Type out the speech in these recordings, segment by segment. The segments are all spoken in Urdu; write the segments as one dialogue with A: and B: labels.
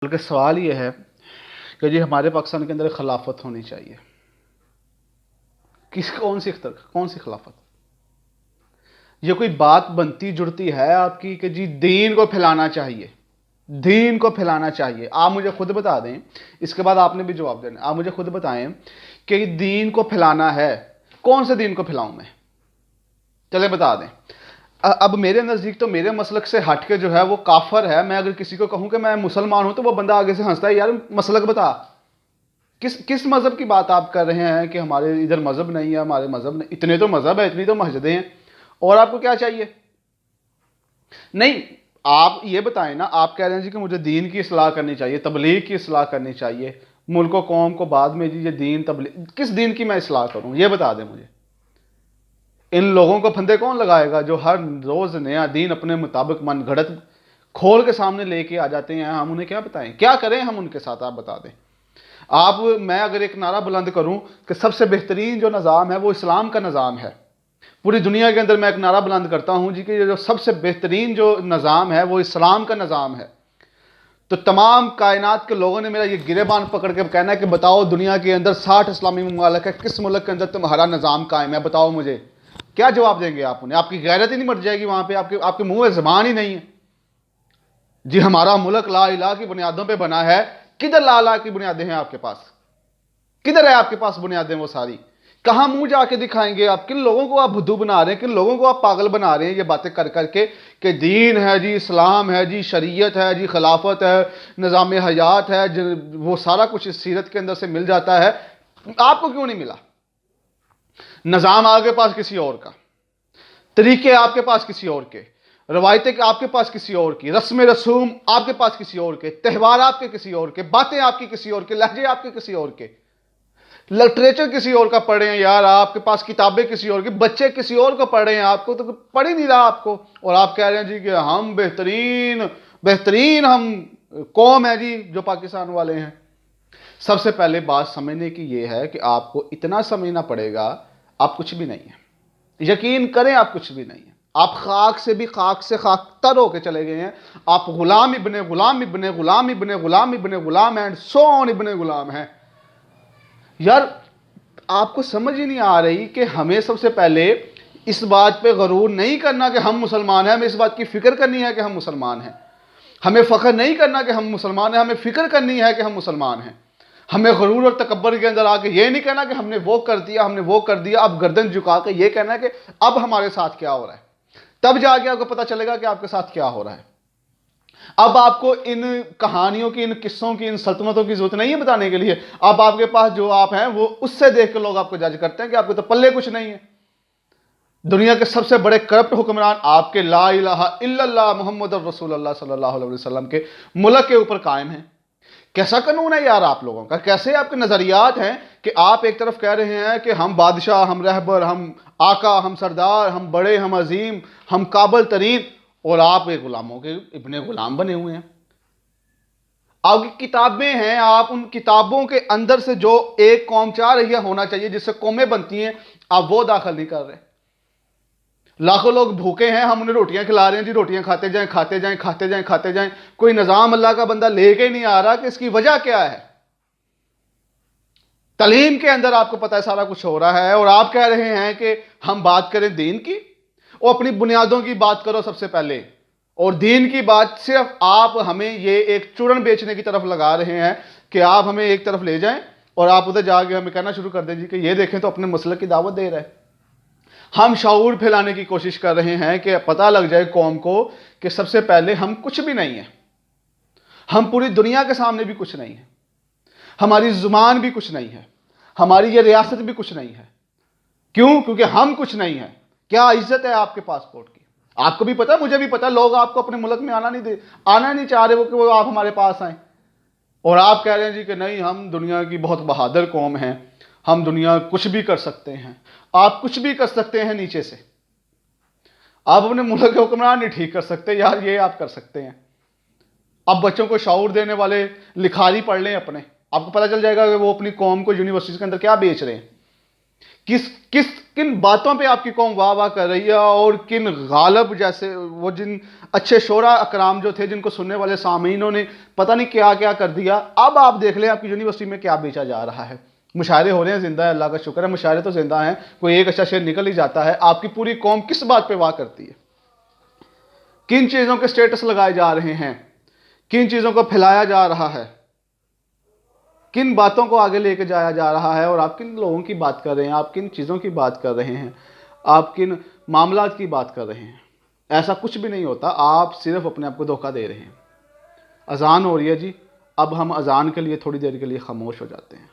A: بلکہ سوال یہ ہے کہ جی ہمارے پاکستان کے اندر خلافت ہونی چاہیے. کون سی خلافت؟ یہ کوئی بات بنتی جڑتی ہے آپ کی کہ جی دین کو پھیلانا چاہیے، دین کو پھیلانا چاہیے؟ آپ مجھے خود بتا دیں، اس کے بعد آپ نے بھی جواب دینا. آپ مجھے خود بتائیں کہ دین کو پھیلانا ہے، کون سے دین کو پھیلاؤں میں؟ چلے بتا دیں. اب میرے نزدیک تو میرے مسلک سے ہٹ کے جو ہے وہ کافر ہے. میں اگر کسی کو کہوں کہ میں مسلمان ہوں تو وہ بندہ آگے سے ہنستا ہے، یار مسلک بتا، کس مذہب کی بات آپ کر رہے ہیں کہ ہمارے ادھر مذہب نہیں ہے، ہمارے مذہب نہیں. اتنے تو مذہب ہے، اتنی تو مسجدیں ہیں، اور آپ کو کیا چاہیے؟ نہیں، آپ یہ بتائیں نا. آپ کہہ رہے ہیں جی کہ مجھے دین کی اصلاح کرنی چاہیے، تبلیغ کی اصلاح کرنی چاہیے، ملک و قوم کو بعد میں. جی یہ دین تبلیغ، کس دین کی میں اصلاح کروں؟ یہ بتا دیں مجھے. ان لوگوں کو پھندے کون لگائے گا جو ہر روز نیا دین اپنے مطابق من گھڑت کھول کے سامنے لے کے آ جاتے ہیں؟ ہم انہیں کیا بتائیں، کیا کریں ہم ان کے ساتھ؟ آپ بتا دیں. میں اگر ایک نعرہ بلند کروں کہ سب سے بہترین جو نظام ہے وہ اسلام کا نظام ہے، پوری دنیا کے اندر میں ایک نعرہ بلند کرتا ہوں جی کہ جو سب سے بہترین جو نظام ہے وہ اسلام کا نظام ہے، تو تمام کائنات کے لوگوں نے میرا یہ گریبان پکڑ کے کہنا ہے کہ بتاؤ دنیا کے اندر 60 اسلامی ممالک ہے، کس ملک کے اندر تمہارا نظام قائم ہے؟ بتاؤ مجھے. کیا جواب دیں گے آپ انہیں؟ آپ کی غیرت ہی نہیں مٹ جائے گی وہاں پہ؟ آپ کے منہ میں زبان ہی نہیں ہے. جی ہمارا ملک لا الہ کی بنیادوں پہ بنا ہے. کدھر لا الہ کی بنیادیں ہیں آپ کے پاس؟ کدھر ہے آپ کے پاس بنیادیں وہ ساری؟ کہاں منہ جا کے دکھائیں گے آپ؟ کن لوگوں کو آپ بدھو بنا رہے ہیں، کن لوگوں کو آپ پاگل بنا رہے ہیں یہ باتیں کر کر کے کہ دین ہے جی، اسلام ہے جی، شریعت ہے جی، خلافت ہے، نظام حیات ہے، وہ سارا کچھ اس سیرت کے اندر سے مل جاتا ہے. آپ کو کیوں نہیں ملا؟ نظام آپ کے پاس کسی اور کا، طریقے آپ کے پاس کسی اور کے، روایتیں آپ کے پاس کسی اور کی، رسم رسوم آپ کے پاس کسی اور کے، تہوار آپ کے کسی اور کے، باتیں آپ کی کسی اور کے، لہجے آپ کے کسی اور کے، لٹریچر کسی اور کا پڑھ رہے ہیں یار آپ کے پاس، کتابیں کسی اور کی، بچے کسی اور کو پڑھ رہے ہیں، آپ کو تو پڑھ ہی نہیں رہا آپ کو. اور آپ کہہ رہے ہیں جی کہ ہم بہترین ہم قوم ہے جی جو پاکستان والے ہیں. سب سے پہلے بات سمجھنے کی یہ ہے کہ آپ کو اتنا سمجھنا پڑے گا آپ کچھ بھی نہیں ہیں. یقین کریں آپ کچھ بھی نہیں ہیں. آپ خاک سے بھی خاک سے خاک تر ہو کے چلے گئے ہیں. آپ غلام ابن غلام ابن غلام ابن غلام ابن غلام اینڈ سو آن ابن غلام ہیں. یار آپ کو سمجھ ہی نہیں آ رہی کہ ہمیں سب سے پہلے اس بات پہ غرور نہیں کرنا کہ ہم مسلمان ہیں، ہمیں اس بات کی فکر کرنی ہے کہ ہم مسلمان ہیں. ہمیں فخر نہیں کرنا کہ ہم مسلمان ہیں، ہمیں فکر کرنی ہے کہ ہم مسلمان ہیں. ہمیں غرور اور تکبر کے اندر آ کے یہ نہیں کہنا کہ ہم نے وہ کر دیا، ہم نے وہ کر دیا. اب گردن جھکا کے یہ کہنا ہے کہ اب ہمارے ساتھ کیا ہو رہا ہے. تب جا کے آپ کو پتہ چلے گا کہ آپ کے ساتھ کیا ہو رہا ہے. اب آپ کو ان کہانیوں کی، ان قصوں کی، ان سلطنتوں کی ضرورت نہیں ہے بتانے کے لیے. اب آپ کے پاس جو آپ ہیں وہ اس سے دیکھ کے لوگ آپ کو جج کرتے ہیں کہ آپ کو تو پلے کچھ نہیں ہے. دنیا کے سب سے بڑے کرپٹ حکمران آپ کے لا الہ الا اللہ محمد رسول اللہ صلی اللہ علیہ وسلم کے ملک کے اوپر قائم ہیں. کیسا قانون ہے یار آپ لوگوں کا؟ کیسے آپ کے نظریات ہیں کہ آپ ایک طرف کہہ رہے ہیں کہ ہم بادشاہ، ہم رہبر، ہم آقا، ہم سردار، ہم بڑے، ہم عظیم، ہم قابل ترین، اور آپ ایک غلاموں کے ابن غلام بنے ہوئے ہیں. آپ کی کتابیں ہیں، آپ ان کتابوں کے اندر سے جو ایک قوم چاہ رہی ہے ہونا چاہیے، جس سے قومیں بنتی ہیں، آپ وہ داخل نہیں کر رہے. لاکھوں لوگ بھوکے ہیں، ہم انہیں روٹیاں کھلا رہے ہیں جی، روٹیاں کھاتے جائیں کھاتے جائیں کھاتے جائیں کھاتے جائیں. کوئی نظام اللہ کا بندہ لے کے نہیں آ رہا کہ اس کی وجہ کیا ہے. تعلیم کے اندر آپ کو پتہ ہے سارا کچھ ہو رہا ہے، اور آپ کہہ رہے ہیں کہ ہم بات کریں دین کی. اور اپنی بنیادوں کی بات کرو سب سے پہلے. اور دین کی بات صرف آپ ہمیں یہ ایک چورن بیچنے کی طرف لگا رہے ہیں کہ آپ ہمیں ایک طرف لے جائیں اور آپ ادھر جا کے ہمیں کہنا شروع کر دیں جی کہ یہ دیکھیں تو اپنے مسلک کی دعوت دے رہے. ہم شعور پھیلانے کی کوشش کر رہے ہیں کہ پتہ لگ جائے قوم کو کہ سب سے پہلے ہم کچھ بھی نہیں ہیں. ہم پوری دنیا کے سامنے بھی کچھ نہیں ہیں. ہماری زبان بھی کچھ نہیں ہے. ہماری یہ ریاست بھی کچھ نہیں ہے. کیوں؟ کیونکہ ہم کچھ نہیں ہیں. کیا عزت ہے آپ کے پاسپورٹ کی؟ آپ کو بھی پتا، مجھے بھی پتا، لوگ آپ کو اپنے ملک میں آنا نہیں چاہ رہے کہ وہ آپ ہمارے پاس آئیں. اور آپ کہہ رہے ہیں جی کہ نہیں، ہم دنیا کی بہت بہادر قوم ہیں، ہم دنیا کچھ بھی کر سکتے ہیں. آپ کچھ بھی کر سکتے ہیں نیچے سے. آپ اپنے ملک کے حکمران نہیں ٹھیک کر سکتے یار، یہ آپ کر سکتے ہیں. اب بچوں کو شعور دینے والے لکھاری پڑھ لیں اپنے، آپ کو پتہ چل جائے گا کہ وہ اپنی قوم کو یونیورسٹیز کے اندر کیا بیچ رہے ہیں. کن باتوں پہ آپ کی قوم واہ واہ کر رہی ہے، اور کن غالب جیسے وہ جن اچھے شعراء اکرام جو تھے جن کو سننے والے سامعینوں نے پتہ نہیں کیا کیا کر دیا. اب آپ دیکھ لیں آپ کی یونیورسٹی میں کیا بیچا جا رہا ہے. مشاعرے ہو رہے ہیں، زندہ ہے، اللہ کا شکر ہے، مشاعرے تو زندہ ہیں، کوئی ایک اچھا شعر نکل ہی جاتا ہے. آپ کی پوری قوم کس بات پہ واہ کرتی ہے؟ کن چیزوں کے سٹیٹس لگائے جا رہے ہیں، کن چیزوں کو پھیلایا جا رہا ہے، کن باتوں کو آگے لے کے جایا جا رہا ہے، اور آپ کن لوگوں کی بات کر رہے ہیں، آپ کن چیزوں کی بات کر رہے ہیں، آپ کن معاملات کی بات کر رہے ہیں. ایسا کچھ بھی نہیں ہوتا، آپ صرف اپنے آپ کو دھوکہ دے رہے ہیں. اذان ہو رہی ہے جی، اب ہم اذان کے لیے تھوڑی دیر کے لیے خاموش ہو جاتے ہیں.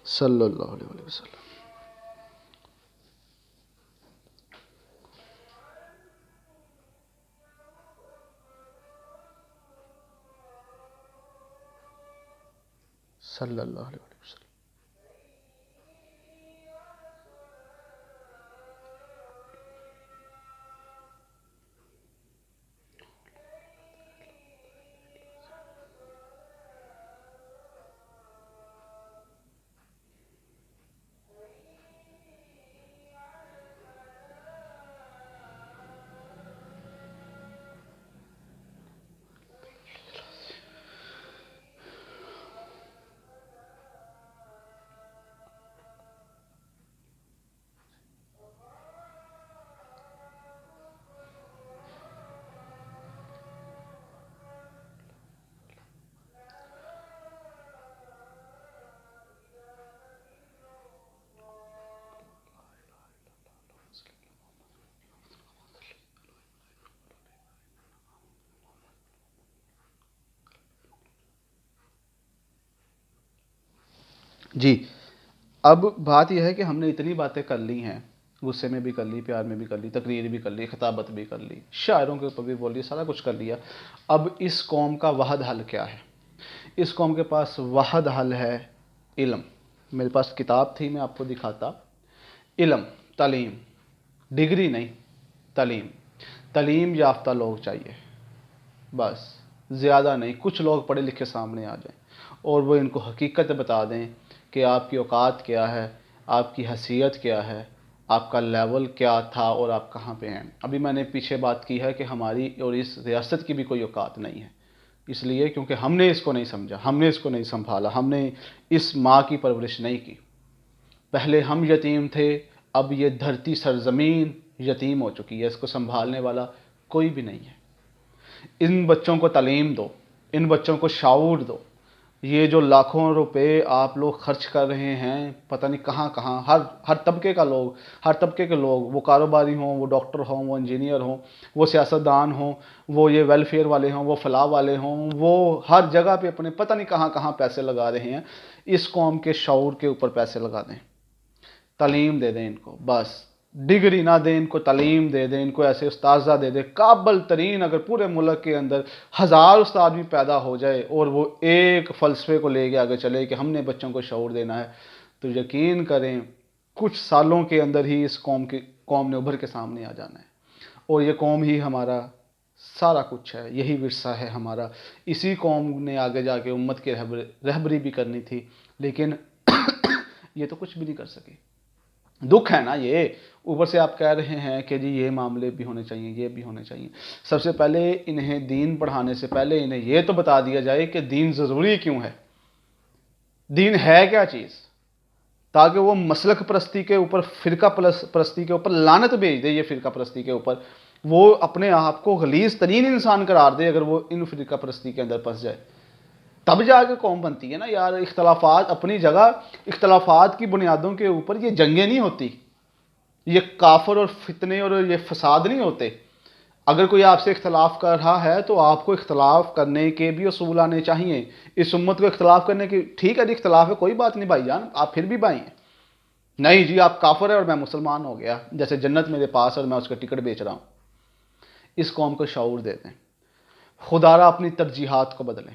A: صلی اللہ علیہ وسلم. صلی اللہ علیہ وسلم. جی، اب بات یہ ہے کہ ہم نے اتنی باتیں کر لی ہیں، غصے میں بھی کر لی، پیار میں بھی کر لی، تقریر بھی کر لی، خطابت بھی کر لی، شاعروں کے اوپر بھی بول لی، سارا کچھ کر لیا. اب اس قوم کا واحد حل کیا ہے؟ اس قوم کے پاس واحد حل ہے علم. میرے پاس کتاب تھی، میں آپ کو دکھاتا. علم، تعلیم، ڈگری نہیں، تعلیم. تعلیم یافتہ لوگ چاہیے، بس زیادہ نہیں. کچھ لوگ پڑھے لکھے سامنے آ جائیں اور وہ ان کو حقیقت بتا دیں کہ آپ کی اوقات کیا ہے، آپ کی حیثیت کیا ہے، آپ کا لیول کیا تھا اور آپ کہاں پہ ہیں. ابھی میں نے پیچھے بات کی ہے کہ ہماری اور اس ریاست کی بھی کوئی اوقات نہیں ہے، اس لیے کیونکہ ہم نے اس کو نہیں سمجھا، ہم نے اس کو نہیں سنبھالا، ہم نے اس ماں کی پرورش نہیں کی. پہلے ہم یتیم تھے، اب یہ دھرتی سرزمین یتیم ہو چکی ہے، اس کو سنبھالنے والا کوئی بھی نہیں ہے. ان بچوں کو تعلیم دو، ان بچوں کو شعور دو. یہ جو لاکھوں روپے آپ لوگ خرچ کر رہے ہیں پتہ نہیں کہاں کہاں، ہر طبقے کا لوگ، ہر طبقے کے لوگ، وہ کاروباری ہوں، وہ ڈاکٹر ہوں، وہ انجینئر ہوں، وہ سیاستدان ہوں، وہ یہ ویلفیئر والے ہوں، وہ فلاح والے ہوں، وہ ہر جگہ پہ اپنے پتہ نہیں کہاں کہاں پیسے لگا رہے ہیں. اس قوم کے شعور کے اوپر پیسے لگا دیں، تعلیم دے دیں ان کو. بس ڈگری نہ دیں ان کو، تعلیم دے دیں ان کو، ایسے اساتذہ دے دیں قابل ترین. اگر پورے ملک کے اندر 1000 استاد بھی پیدا ہو جائے اور وہ ایک فلسفے کو لے کے آگے چلے کہ ہم نے بچوں کو شعور دینا ہے، تو یقین کریں کچھ سالوں کے اندر ہی اس قوم نے ابھر کے سامنے آ جانا ہے. اور یہ قوم ہی ہمارا سارا کچھ ہے، یہی ورثہ ہے ہمارا. اسی قوم نے آگے جا کے امت کی رہبری بھی کرنی تھی، لیکن یہ تو کچھ بھی نہیں کر سکے. دکھ ہے نا یہ. اوپر سے آپ کہہ رہے ہیں کہ جی یہ معاملے بھی ہونے چاہیے، یہ بھی ہونے چاہیے. سب سے پہلے انہیں دین پڑھانے سے پہلے انہیں یہ تو بتا دیا جائے کہ دین ضروری کیوں ہے، دین ہے کیا چیز، تاکہ وہ مسلک پرستی کے اوپر، فرقہ پرستی کے اوپر لعنت بھیج دے. یہ فرقہ پرستی کے اوپر وہ اپنے آپ کو غلیظ ترین انسان قرار دے اگر وہ ان فرقہ پرستی کے اندر پھنس جائے. تب جا کے قوم بنتی ہے نا یار. اختلافات اپنی جگہ، اختلافات کی بنیادوں کے اوپر یہ جنگیں نہیں ہوتی، یہ کافر اور فتنے اور یہ فساد نہیں ہوتے. اگر کوئی آپ سے اختلاف کر رہا ہے تو آپ کو اختلاف کرنے کے بھی اصول آنے چاہیے. اس امت کو اختلاف کرنے کی ٹھیک ہے جی، اختلاف ہے، کوئی بات نہیں بھائی جان، آپ پھر بھی بھائی ہیں. نہیں جی آپ کافر ہیں اور میں مسلمان ہو گیا، جیسے جنت میرے پاس اور میں اس کا ٹکٹ بیچ رہا ہوں. اس قوم کو شعور دے دیں، خدا را اپنی ترجیحات کو بدلیں.